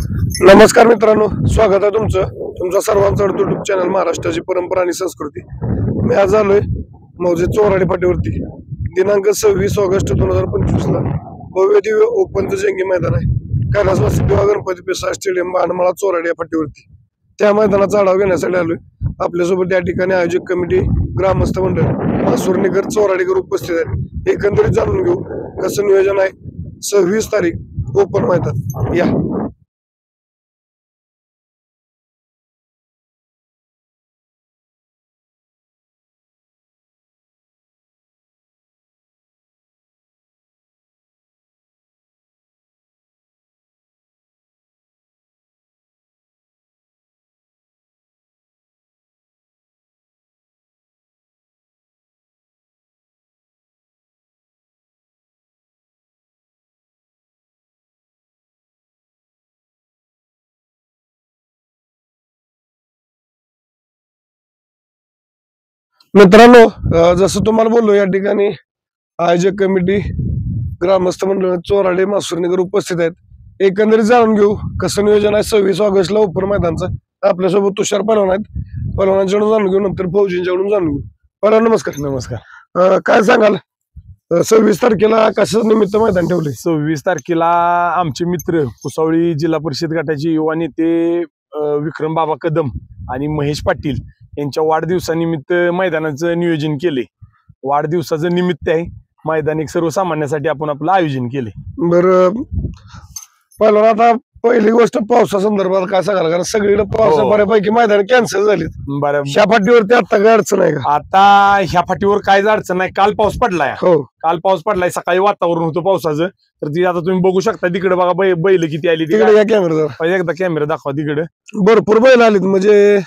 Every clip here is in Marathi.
नमस्कार मित्रांनो, स्वागत आहे तुमचा सर्वांचा युट्यूब चॅनल महाराष्ट्राची परंपरा आणि संस्कृती। मी आज आलोय मौजे चोराडी फाटीवरती। दिनांक 26 ऑगस्ट 2025 ला भव्य दिव्य ओपनचं जंगी मैदान आहे कैलासवासी गणपती पेसा स्टेडियम बाणमाळा चोराडी फाटीवरती। त्या मैदानाचा आढावा घेण्यासाठी आलोय। आपल्यासोबत या ठिकाणी आयोजक कमिटी, ग्रामस्थ मंडळ, मासुर्णीकर, चोराडीकर उपस्थित आहेत। एकंदरीत जाणून घेऊ कसं नियोजन आहे। 26 तारीख ओपन मैदान या। मित्रांनो, जसं तुम्हाला बोललो, या ठिकाणी आयोजक कमिटी, ग्रामस्थ मंडळ, चोराडे, मासुर्णीकर उपस्थित आहेत। एकंदरीत जाणून घेऊ कसं नियोजन आहे 26 ऑगस्टला ओपन मैदानचं। आपल्यासोबत तुषार पहलवान आहेत, पहलवानांच्याकडून जाणून घेऊ, नंतर फौजींच्याकडून जाणून घेऊ। पहलवान नमस्कार। नमस्कार। काय सांगाल 26 तारखेला कशा निमित्त मैदान ठेवले? 26 तारखेला आमचे मित्र कुसावळी जिल्हा परिषद गटाचे युवा नेते विक्रम बाबा कदम आणि महेश पाटील यांच्या वाढदिवसानिमित्त मैदानाचं नियोजन केले। वाढदिवसाचं निमित्त आहे, मैदान एक सर्वसामान्यासाठी आपण आपलं आयोजन केले। बरं पहलवान, आता पहिली गोष्ट पावसा संदर्भात काय सांगाल? कारण सगळीकडे पावसा बऱ्यापैकी मैदान कॅन्सल झालीत। बरं, ह्या फाटीवरती आता काय अडचण आहे का? आता ह्या फाटीवर काय अडचण नाही। काल पाऊस पडलाय, हो काल पाऊस पडलाय, सकाळी वातावरण होतं पावसाचं। तर ती आता तुम्ही बघू शकता तिकडे बघा, बैल किती आली तिकडे या कॅमेरा, एकदा कॅमेरा दाखवा तिकडे। भरपूर बैल आलीत, म्हणजे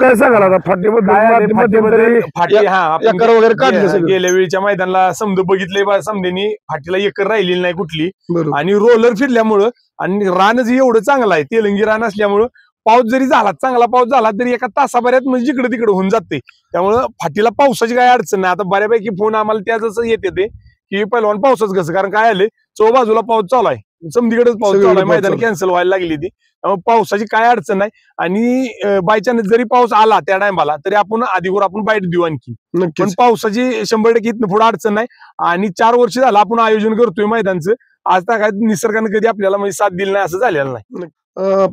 काय सांगाल आता फाटीबद्दल? फाटी एकर वगैरे काढले सगळे? गेल्या वेळीच्या मैदानाला समजा बघितले, समजेनी फाटीला एकर राहिलेली नाही कुठली। बरोबर. आणि रोलर फिरल्यामुळं आणि रानच एवढं चांगलं आहे, तेलंगी रान असल्यामुळं पाऊस जरी झाला, चांगला पाऊस झाला तरी एका तासाभरात म्हणजे जिकडे तिकडे होऊन जाते। त्यामुळं फाटीला पावसाची काय अडचण नाही। आता बऱ्यापैकी फोन आम्हाला त्याच येते ते की पहिलवान पावसाच कसं, कारण काय आले बाजूला पाऊस चालू आहे, समधीकडेच पाऊस चालू आहे, मैदान कॅन्सल व्हायला लागली ती। त्यामुळे पावसाची काय अडचण नाही। आणि बायचान्स जरी पाऊस आला त्या टायमाला तरी आपण आधीवर आपण बाईट देऊ आणखी, पण पावसाची 100% इथनं पुढे अडचण नाही। आणि 4 वर्ष झालं आपण आयोजन करतोय मैदानचं, आज तर काय निसर्गाने कधी आपल्याला म्हणजे साथ दिली नाही असं झालेलं नाही।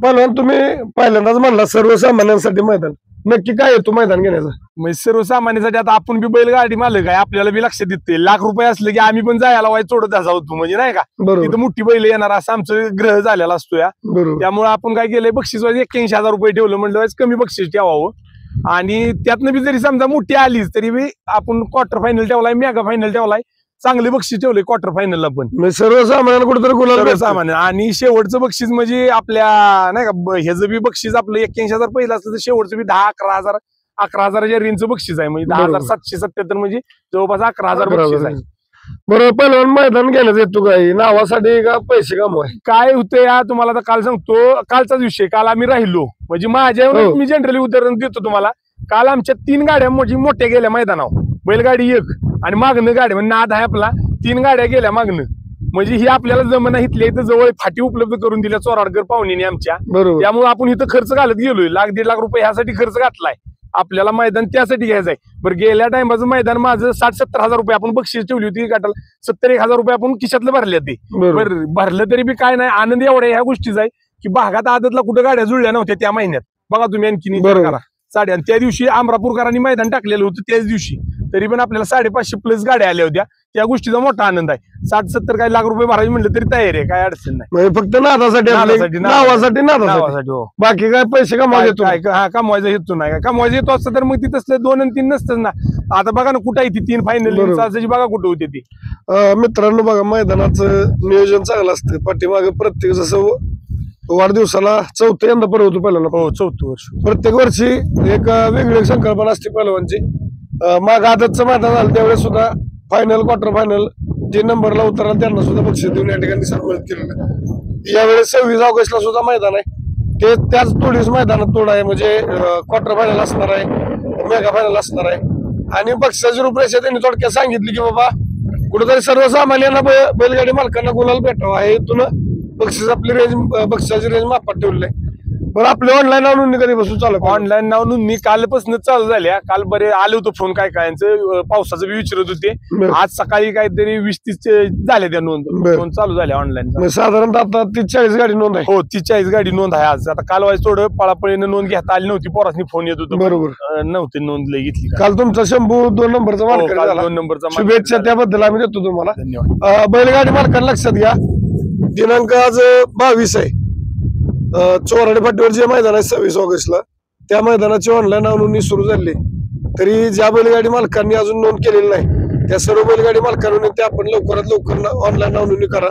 पहलवान, तुम्ही पहिल्यांदाच म्हणला सर्वसामान्यांसाठी मैदान, नक्की काय येतो मैदान घेण्याचा? म्हणजे सर्वसामान्यांसाठी आता आपण बी बैलगाडी मालक आहे, आपल्याला बी लक्षात येते लाख रुपये असले की आम्ही पण जायला वाय चोडत असा होतो, म्हणजे नाही का, तिथं मोठी बैल येणार असं आमचं ग्रह झालेला असतो या। त्यामुळे आपण काय केलंय, बक्षीस 81,000 रुपये ठेवलं, म्हणलं कमी बक्षीस ठेवावं। आणि त्यातनं बी जरी समजा मोठी आलीच तरी बी आपण क्वार्टर फायनल ठेवलाय, मेगा फायनल ठेवलाय, चांगले बक्षीस ठेवले क्वार्टर फायनलला पण। सर्वसामान्य कुठेतरी सर्वसामान्य। आणि शेवटचं बक्षीस म्हणजे आपल्या नाही का, ह्याचं बी बक्षीस आपलं 81,000 पहिलं असतं, तर शेवटचं बी 11,000 रेंजचं बक्षीस आहे, म्हणजे 10,777 म्हणजे जवळपास 11,000 बक्षीस आहे। बरोबर। पहिलवान मैदान घेण्याचं येतो काय नावासाठी का पैसे कमवाय? काय होतं या, तुम्हाला आता काल सांगतो, कालचाच विषय, काल आम्ही राहिलो, म्हणजे माझ्या मी जनरली उदाहरण देतो तुम्हाला। काल आमच्या 3 गाड्या म्हणजे मोठ्या गेल्या मैदानावर, बैलगाडी एक आणि मागणं गाडी, म्हणजे नाद आहे आपला, 3 गाड्या गेल्या मागणं, म्हणजे ही आपल्याला जमना इथल्या इथं जवळ फाटी उपलब्ध करून दिल्या चोराडकर पाहुणीने आमच्या। त्यामुळे आपण इथं खर्च घालत गेलोय, 1,00,000-1.5 लाख रुपये ह्यासाठी खर्च घातलाय, आपल्याला मैदान त्यासाठी घ्यायचंय। बरं, गेल्या टायमाचं मैदान माझं 60-70 रुपये आपण बक्षीस ठेवली होती गटाला, 70-1,000 रुपये आपण खिशातलं भरले ते। बरं, भरलं तरी बी काय नाही, आनंद एवढा ह्या गोष्टीचा आहे की भागात आदतला कुठं गाड्या जुळल्या नव्हत्या त्या महिन्यात, बघा तुम्ही आणखी करा साड्या। त्या दिवशी अमरापूरकरांनी मैदान टाकलेलं होतं त्याच दिवशी, तरी पण आपल्याला 550+ गाड्या आल्या होत्या, त्या गोष्टीचा मोठा आनंद आहे। 60-70 काय लाख रुपये भरायचे म्हणलं तरी तयार आहे, काय अडचण नाही। फक्त नावासाठी बाकी काय पैसे कमवायचे? हा, कमवायचा हेतू नाही, काय कमवायचा हेतू असतं तर मग ती तसले 2 आणि 3 नसतं ना। आता बघा ना कुठं आहे ती 3 फायनल, बघा कुठं होती ती। मित्रांनो बघा, मैदानाचं नियोजन चांगलं असतं, पाठीमागे प्रत्येक जसं वाढदिवसाला 4थं यंदा परत होतो पहिल्यांदा। हो, 4थं वर्ष। प्रत्येक वर्षी एक वेगळी संकल्पना असते पहिलवानची। माग आदतचं मैदान झालं त्यावेळेस सुद्धा फायनल, क्वार्टर फायनल, जे नंबरला उतरला त्यांना सुद्धा बक्षीस देऊन या ठिकाणी सन्मानित केलेलं। यावेळेस 26 ऑगस्टला सुद्धा मैदान आहे, ते त्याच तोडीस मैदानात तोड आहे, म्हणजे क्वार्टर फायनल असणार आहे, मेगा फायनल असणार आहे। आणि बक्षिसाची रूपरेषा त्यांनी थोडक्यात सांगितली की बाबा कुठेतरी सर्वसामान्यांना बैलगाडी मालकांना गुलाल भेटावा आहे इथून बक्षीस आपली रेंज बक्षिसाची रेंज मापात ठेवली आहे. बरं आपलं ऑनलाईन नोंदणी कधीपासून चालू ऑनलाईन नाव नोंदणी कालपासून चालू झाल्या. काल बरे आले होते फोन काय पावसाचं बी विचारत होते. आज सकाळी काहीतरी 20-30 झाले त्या नोंद चालू झाल्या ऑनलाईन. साधारणतः आता 30-40 गाडी नोंद आहे. हो 30-40 गाडी नोंद आहे आज. आता काल वाईज थोडं पळापळीनं नोंद घेता आली नव्हती. पोरासनी फोन येत होता बरोबर नव्हती नोंद लई घेतली. काल तुमचा शंभू 2 नंबरचा मार्केट झाला. 2 नंबरचा शुभेच्छा त्याबद्दल आम्ही देतो तुम्हाला. धन्यवाद. बैलगाडी मालकांना लक्षात घ्या दिनांक आज 22 आहे. चोराडे फाटीवर जे मैदान आहे 26 ऑगस्टला त्या मैदानाची ऑनलाईन नोंदणी सुरू झाली. तरी ज्या बैलगाडी मालकांनी अजून नोंद केलेली नाही त्या सर्व बैलगाडी मालकांनी ते आपण लवकरात लवकर ऑनलाईन नोंदणी करा.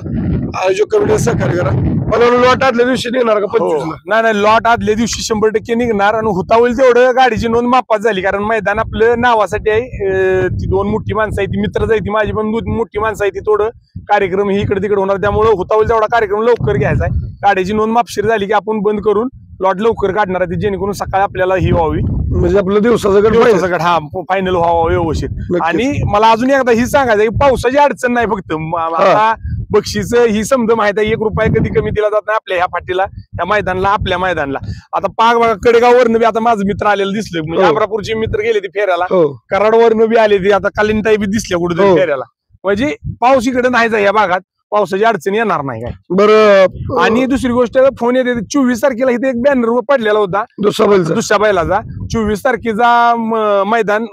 आयोजक कमिटी सहकार्य करा. मला लॉट आदल्या दिवशी निघणार का 25ला? नाही लॉट आदल्या दिवशी 100% निघणार आणि होता होईल तेवढं गाडीची नोंद मापात झाली. कारण मैदान आपलं नावासाठी आहे. ती 2 मोठी माणसं आहे ती मित्रच आहे ती माझी पण मोठी माणसं आहे ती थोडं कार्यक्रम ही इकडे तिकडे होणार त्यामुळे होता होईल तेवढा कार्यक्रम लवकर घ्यायचा आहे. गाडीची नोंद मापशीर झाली की आपण बंद करून लॉट लवकर काढणार आहे जेणेकरून सकाळी आपल्याला ही व्हावी म्हणजे आपलं दिवसाचा गट हा फायनल व्हावा व्यवस्थित. आणि मला अजून एकदा ही सांगायचं की पावसाची अडचण नाही फक्त आता बक्षीस ही समजा माहिती आहे 1 रुपया कधी कमी दिला जात नाही आपल्या ह्या फाटीला ह्या मैदानाला आपल्या मैदानाला. आता पाग बघा कडेगाववरनं बी आता माझं मित्र आलेलं दिसलं म्हणजे अमरापूरचे मित्र गेले ते फेऱ्याला. कराडवरनं बी आले ते आता कालिंताई बी दिसल्या कुठे फेऱ्याला. म्हणजे पाऊस इकडे नाही जा या भागात पावसाची अडचण येणार नाही काय. बरं आणि दुसरी गोष्ट फोन येते 24 तारखेला इथे एक बॅनर पडलेला होता दुसऱ्या बैलाचा. 24 तारखेचा मैदान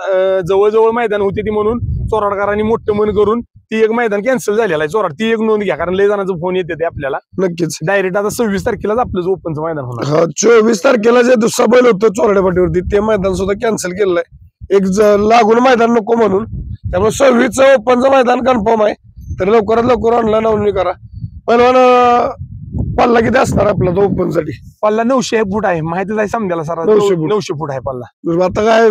जवळजवळ मैदान होते ती म्हणून चोराडकरांनी मोठं मन करून ती एक मैदान कॅन्सल झालेला आहे. चोराड ती एक नोंद घ्या कारण लय जणांचा फोन येते ते आपल्याला. नक्कीच डायरेक्ट आता 26 तारखेलाच आपलं ओपनचं मैदान होणार. 24 तारखेला जे दुसरा बैल होतं चोराडे फाटीवरती ते मैदान सुद्धा कॅन्सल केलेलं आहे. एक लागून मैदान नको म्हणून. त्यामुळे 26चं ओपनचं मैदान कन्फर्म आहे. तर लवकरात लवकर ऑनलाईन नोंदणी करा. पहिलवान पल्ला किती असणार आपला तो ओपन साठी? पल्ला 900 फूट आहे माहितीच आहे समजायला सर. 900 फूट आहे पल्ला. आता काय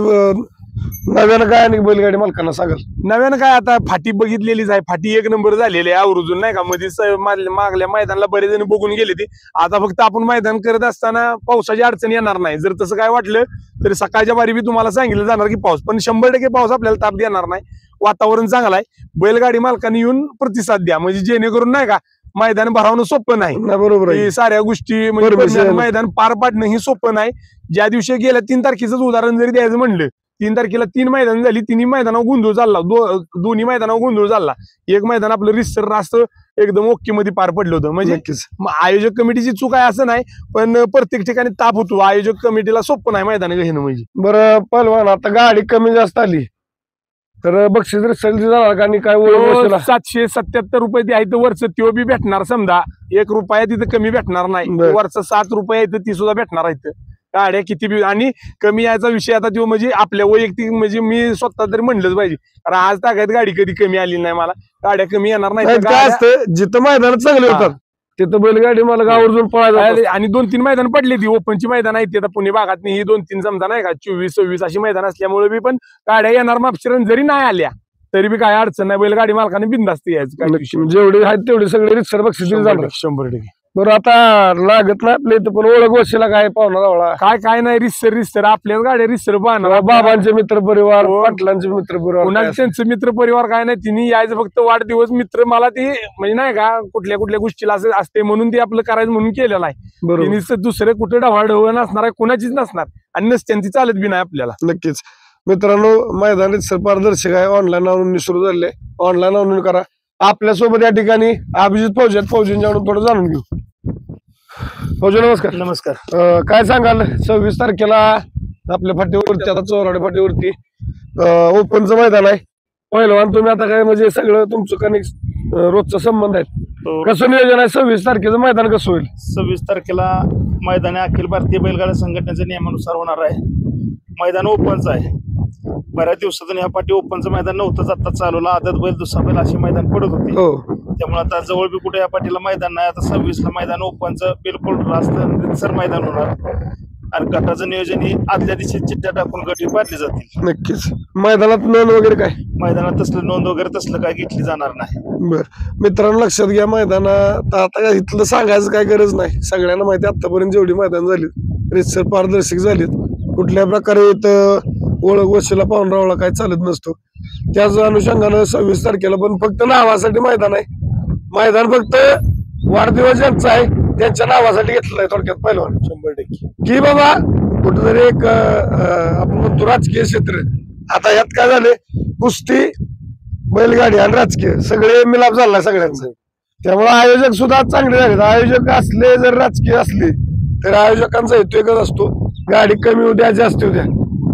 नव्यानं काय आणि बैलगाडी मालकांना सांगाल? नव्यानं काय आता फाटी बघितलेलीच आहे. फाटी 1 नंबर झालेली आहे आवर्जून नाही का. मध्ये मागल्या मैदानाला बरेच जण बघून गेले ते. आता फक्त आपण मैदान करत असताना पावसाची अडचण येणार नाही. जर तसं काय वाटलं तरी सकाळच्या बारी बी तुम्हाला सांगितलं जाणार की पाऊस पण 100% पाऊस आपल्याला ताप देणार नाही. वातावरण चांगलं आहे. बैलगाडी मालकांनी येऊन प्रतिसाद द्या म्हणजे जेणेकरून नाही का मैदान भरावणं सोपं नाही. बरोबर आहे. साऱ्या गोष्टी म्हणजे मैदान पार पाडणं ही सोपं नाही. ज्या दिवशी गेल्या 3 तारखेच उदाहरण जरी द्यायचं म्हणलं 3 तारखेला 3 मैदान झाली. 3 मैदानावर गोंधळ चालला. दोन्ही मैदानावर गोंधळ चालला. एक मैदान आपलं रिसर रास्त एकदम ओके मध्ये पार पडलं होतं. म्हणजे आयोजक कमिटीची चूक आहे असं नाही पण प्रत्येक ठिकाणी ताप होतो. आयोजक कमिटीला सोपं नाही मैदान घेणं म्हणजे. बरं पहिलवान आता गाडी कमी जास्त आली तर बक्षीस जाणार का? आणि काय 777 रुपये ते आहे तर वरचं त्यो बी भेटणार. समजा 1 रुपया तिथं कमी भेटणार नाही. वरचं 7 रुपये आहे ती सुद्धा भेटणार आहेत. गाड्या किती बी आणि कमी यायचा विषय आता तो म्हणजे आपल्या वैयक्तिक म्हणजे मी स्वतः तरी म्हणलंच पाहिजे कारण आज तागायत गाडी कधी कमी आली नाही. मला गाड्या कमी येणार नाही. काय असतं जिथं मैदान चांगले होतात तिथं बैलगाडी मला गावावरून पळायला. आणि 2-3 मैदान पडली ती ओपनची मैदान आहेत आता पुणे भागात ही 2-3 समजा नाही का 24-26 अशी मैदान असल्यामुळे बी पण गाड्या येणार मापशिरण जरी नाही आल्या तरी बी काय अडचण नाही. बैलगाडी मालकाने बिनधास्त यायचं. जेवढे आहेत तेवढे सगळे रिक्सर बक्षीस जाणार 100%. बरं आता लागत नाही आपल्या इथं पण ओळख वशीला काय पाहुणा काय नाही रिसर आपल्याच गाड्या रिसर पाहणार. बाबांचे मित्र परिवार पाटलांचे मित्र परिवार कुणाला त्यांचं मित्र परिवार काय नाही. तिने यायचं फक्त वाढदिवस मित्र मला ती म्हणजे नाही का कुठल्या गोष्टीला असं असते म्हणून ते आपलं करायचं म्हणून केलेलं आहे. तिने दुसरे कुठे ढवळ नसणार आहे कुणाचीच नसणार आणि नसत्यांची चालत बी नाही आपल्याला. नक्कीच मित्रांनो मैदान रितसर पारदर्शक आहे. ऑनलाईन नोंदणी सुरू झाली आहे. ऑनलाईन नोंदणी करा. आपल्यासोबत या ठिकाणी अभिजित फौजींच्याकडून थोडं जाणून घेऊ. फौजी नमस्कार. नमस्कार. काय सांगाल 26 तारखेला आपल्या फाटीवरती आता चोराडे फाटीवरती ओपनचं मैदान आहे. पहिलवान तुम्ही आता काय म्हणजे सगळं तुमचं कनेक्ट रोजचा संबंध आहे. कसं नियोजन आहे 26 तारखेचं मैदान कसं होईल? 26 तारखेला मैदान अखिल भारतीय बैलगाडा संघटनेच्या नियमानुसार होणार आहे. मैदान ओपनचं आहे. बऱ्याच दिवसातून ह्या पाठी ओपनचं मैदान नव्हतंच आता चालूला. आदत बैल दुसरा बैल अशी मैदान पडत होते. त्यामुळे आता जवळ बी कुठे या पाठीला मैदान नाही. आता 26ला मैदान ओपनचं बिलकुल रास्त रितसर मैदान होणार आणि गटाचं नियोजन ही आदल्या दिवशी चिठ्ठ्या टाकून गटी पाडली जातील. नक्कीच. मैदानात नोंद वगैरे काय? मैदानात तसलं नोंद वगैरे तसलं काय घेतली जाणार नाही. बर मित्रांनो लक्षात घ्या मैदानात आता इथलं सांगायचं काय गरज नाही. सगळ्यांना माहिती आतापर्यंत जेवढी मैदान झाली रितसर पारदर्शक झालीत. कुठल्या प्रकारे इथं ओळख वशिला पाहुणरावळा काय चालत नसतो. त्याच अनुषंगानं 26 तारखेला पण फक्त नावासाठी मैदान आहे. मैदान फक्त वाढदिवस ज्यांचा आहे त्यांच्या नावासाठी घेतलेलं आहे थोडक्यात पहिलवान. 100% की बाबा कुठेतरी एक आपण म्हणतो राजकीय क्षेत्र. आता यात काय झाले, कुस्ती, बैलगाडी आणि राजकीय सगळे मिलाप झालाय सगळ्यांचं. त्यामुळे आयोजक सुद्धा चांगले झालेत. आयोजक असले जर राजकीय असले तर आयोजकांचा हेतू एकच असतो, गाडी कमी होऊ द्या जास्त होऊ द्या,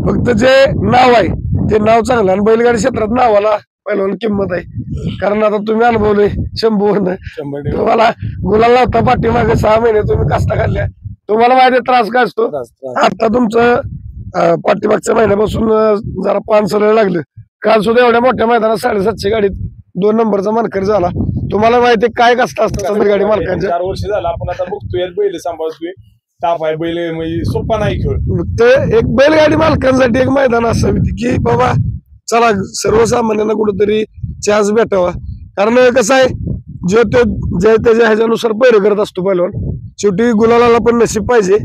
फक्त जे नाव आहे ते नाव चांगलं. आणि बैलगाडी क्षेत्रात नावाला पहिलवान किंमत आहे. कारण आता तुम्ही अनुभवले 100 तुम्हाला गुलाल लावता पाठीमागे 6 महिने तुम्ही कष्ट काढल्या, तुम्हाला माहिती त्रास काय असतो. आता तुमचं पाठीमागच्या महिन्यापासून जरा पान सरळ लागलं. काल सुद्धा एवढ्या मोठ्या मैदानात 750 गाडीत 2 नंबरचा मानकरी झाला. तुम्हाला माहिती काय कष्ट असतात गाडी मालकांच्या. 4 वर्ष झालं आपण आता बघतोय बैल सांभाळतोय. ताप आहे बैल म्हणजे सोपा नाही खेळ. ते एक बैलगाडी मालकांसाठी एक मैदान असावी की बाबा चला सर्वसामान्यांना कुठेतरी चान्स भेटावा. कारण कसं आहे, जो तो जे त्याच्या ह्याच्यानुसार बैल करत असतो पहिलवान. शेवटी गुलालाला पण नशीब पाहिजे.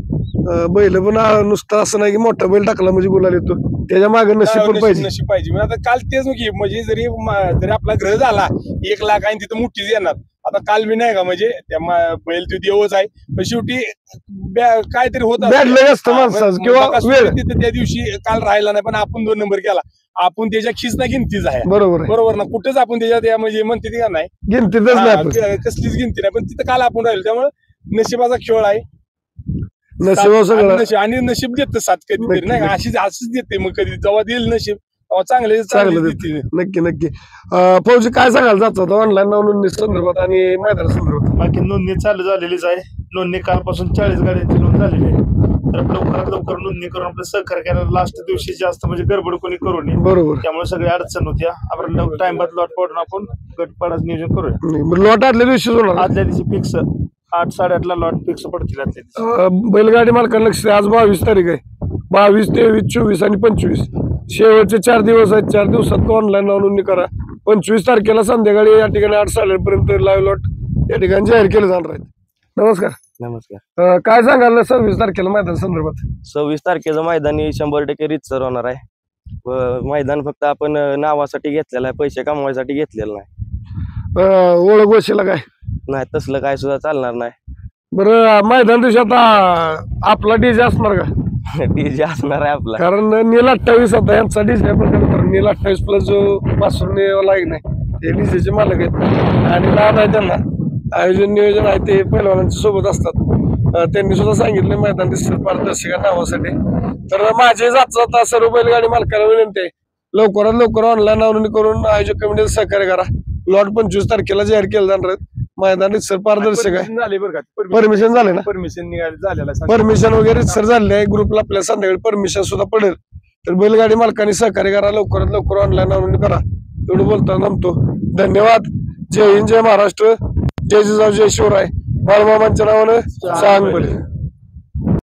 बैल पण नुसतं असं नाही की मोठा बैल टाकला म्हणजे गुलाल येतो, त्याच्या मागे नशीब पण पाहिजे. नशीब पाहिजे. आता काल तेच की म्हणजे जरी आपला ग्रह झाला 1 लाख आणि तिथं मोठीच येणार. आता काल मी नाही का म्हणजे त्या बैल तो देवच आहे, पण शेवटी काहीतरी होत असतं माणसाचं किंवा वेळ. तिथं त्या दिवशी काल राहिला नाही, पण आपण 2 नंबर केला. आपण त्याच्या खिसना गिनतीच आहे. बरोबर ना. कुठेच आपण त्याच्या म्हणजे म्हणते का नाही गिनतीच नाही, कसलीच गिनती नाही, पण तिथं काल आपण राहिलो. त्यामुळे नशिबाचा खेळ आहे. नशीब आणि नशीब देत साथ कधीतरी नाही का, अशीच देते. मग कधी जेव्हा देईल नशीब चांगले देते. नक्की नक्की. फौजी काय सांगाल जात ऑनलाईन नोंदणी संदर्भात आणि मैदान संदर्भात? बाकी नोंदणी चालू झालेलीच आहे. नोंदणी कालपासून 40 गाड्यांची नोंद झालेली आहे. तर लवकरात लवकर नोंदणी करून आपलं सहकार्य करायला. लास्ट दिवशी जास्त म्हणजे गडबड कोणी करू नये. बरोबर. त्यामुळे सगळी अडचण होत्या. आपण टाइमात लॉट पडून आपण गटपाडाच नियोजन करूया. लॉट आदल्या दिवशी होणार. आदल्या दिवशी फिक्स 8-8:30 लॉट फिक्स पडतील आदल्या दिवशी. बैलगाडी मालकांना लक्ष, आज 22 तारीख आहे. 22, 23, 24 आणि 25 शेवटचे 4 दिवस आहेत. 4 दिवसात ऑनलाईन नोंदणी करा. 25 तारखेला संध्याकाळी या ठिकाणी 8-8:30 पर्यंत लाईव्ह लॉट या ठिकाणी जाहीर केले जाणार आहेत. नमस्कार. नमस्कार. काय सांगाल 26 तारखेला मैदान संदर्भात? 26 तारखेचं मैदान ही 100% रीतसर होणार आहे. मैदान फक्त आपण नावासाठी घेतलेलं आहे, पैसे कमवायसाठी घेतलेलं नाही. ओळख वशिला काय नाही, तसलं काय सुद्धा चालणार नाही. बरं, मैदान दिवशी आता आपला डीजे असणार का? डीजे असणार आहे आपला. कारण नील 28 आता यांचा डीजे आपण नील 28 प्लस जो पासून लाईन आहे ते डीजेचे मालक आहेत आणि लहान आहे. त्यांना आयोजन नियोजन आहे ते पहिलवानांच्या सोबत असतात. त्यांनी सुद्धा सांगितलं मैदान दिसतं पारदर्शक नावासाठी. तर माझे जाता सर्व बैलगाडी मालकाला विनंती आहे, लवकरात लवकर ऑनलाईन नोंदणी करून आयोजक कमिटीचं सहकार्य करा. लॉट 25 तारखेला जाहीर केलं जाणार आहेत. मैदान सर पारदर्शक आहे. झाले बरं का, परमिशन झाले ना? परमिशन झालेलं परमिशन वगैरे सर झाले आहे. ग्रुपला आपल्या संध्याकाळी परमिशन सुद्धा पडेल. तर बैलगाडी मालकांनी सहकार्य करा, लवकरात लवकर ऑनलाईन नोंदणी करा. एवढं बोलताना थांबतो. धन्यवाद. जय हिंद, जय महाराष्ट्र, जय जिजाऊ, जय शिवराय. बाळमामांच्या नावानं सांग.